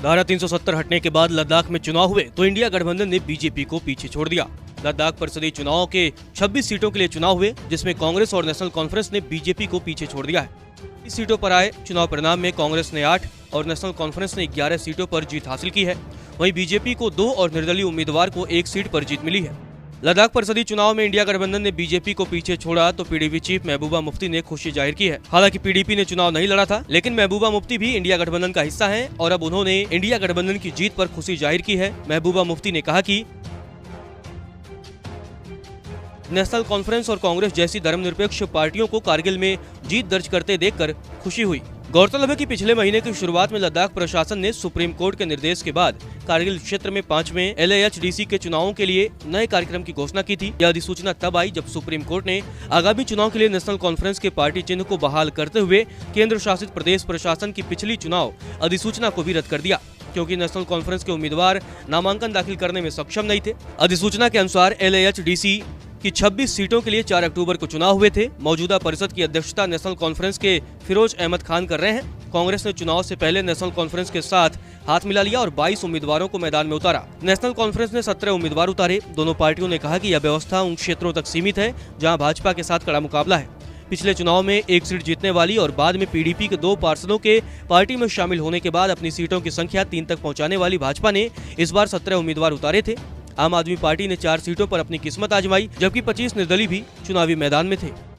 धारा 370 हटने के बाद लद्दाख में चुनाव हुए तो इंडिया गठबंधन ने बीजेपी को पीछे छोड़ दिया। लद्दाख परिषदीय चुनाव के 26 सीटों के लिए चुनाव हुए, जिसमें कांग्रेस और नेशनल कॉन्फ्रेंस ने बीजेपी को पीछे छोड़ दिया है। इस सीटों पर आए चुनाव परिणाम में कांग्रेस ने 8 और नेशनल कॉन्फ्रेंस ने 11 सीटों पर जीत हासिल की है। वहीं बीजेपी को 2 और निर्दलीय उम्मीदवार को 1 सीट पर जीत मिली है। लद्दाख परिषदीय चुनाव में इंडिया गठबंधन ने बीजेपी को पीछे छोड़ा तो पीडीपी चीफ महबूबा मुफ्ती ने खुशी जाहिर की है। हालांकि पीडीपी ने चुनाव नहीं लड़ा था, लेकिन महबूबा मुफ्ती भी इंडिया गठबंधन का हिस्सा हैं और अब उन्होंने इंडिया गठबंधन की जीत पर खुशी जाहिर की है। महबूबा मुफ्ती ने कहा कि नेशनल कॉन्फ्रेंस और कांग्रेस जैसी धर्मनिरपेक्ष पार्टियों को कारगिल में जीत दर्ज करते देखकर खुशी हुई। गौरतलब है कि पिछले महीने की शुरुआत में लद्दाख प्रशासन ने सुप्रीम कोर्ट के निर्देश के बाद कारगिल क्षेत्र में 5वें LAHDC के चुनावों के लिए नए कार्यक्रम की घोषणा की थी। यह अधिसूचना तब आई जब सुप्रीम कोर्ट ने आगामी चुनाव के लिए नेशनल कॉन्फ्रेंस के पार्टी चिन्ह को बहाल करते हुए केंद्र शासित प्रदेश प्रशासन की पिछली चुनाव अधिसूचना को भी रद्द कर दिया, क्योंकि नेशनल कॉन्फ्रेंस के उम्मीदवार नामांकन दाखिल करने में सक्षम नहीं थे। अधिसूचना के अनुसार LAHDC की 26 सीटों के लिए 4 अक्टूबर को चुनाव हुए थे। मौजूदा परिषद की अध्यक्षता नेशनल कॉन्फ्रेंस के फिरोज अहमद खान कर रहे हैं। कांग्रेस ने चुनाव से पहले नेशनल कॉन्फ्रेंस के साथ हाथ मिला लिया और 22 उम्मीदवारों को मैदान में उतारा। नेशनल कॉन्फ्रेंस ने 17 उम्मीदवार उतारे। दोनों पार्टियों ने कहा कि यह व्यवस्था उन क्षेत्रों तक सीमित है जहां भाजपा के साथ कड़ा मुकाबला है। पिछले चुनाव में 1 सीट जीतने वाली और बाद में पीडीपी के 2 पार्षदों के पार्टी में शामिल होने के बाद अपनी सीटों की संख्या 3 तक पहुंचाने वाली भाजपा ने इस बार 17 उम्मीदवार उतारे थे। आम आदमी पार्टी ने 4 सीटों पर अपनी किस्मत आजमाई, जबकि 25 निर्दलीय भी चुनावी मैदान में थे।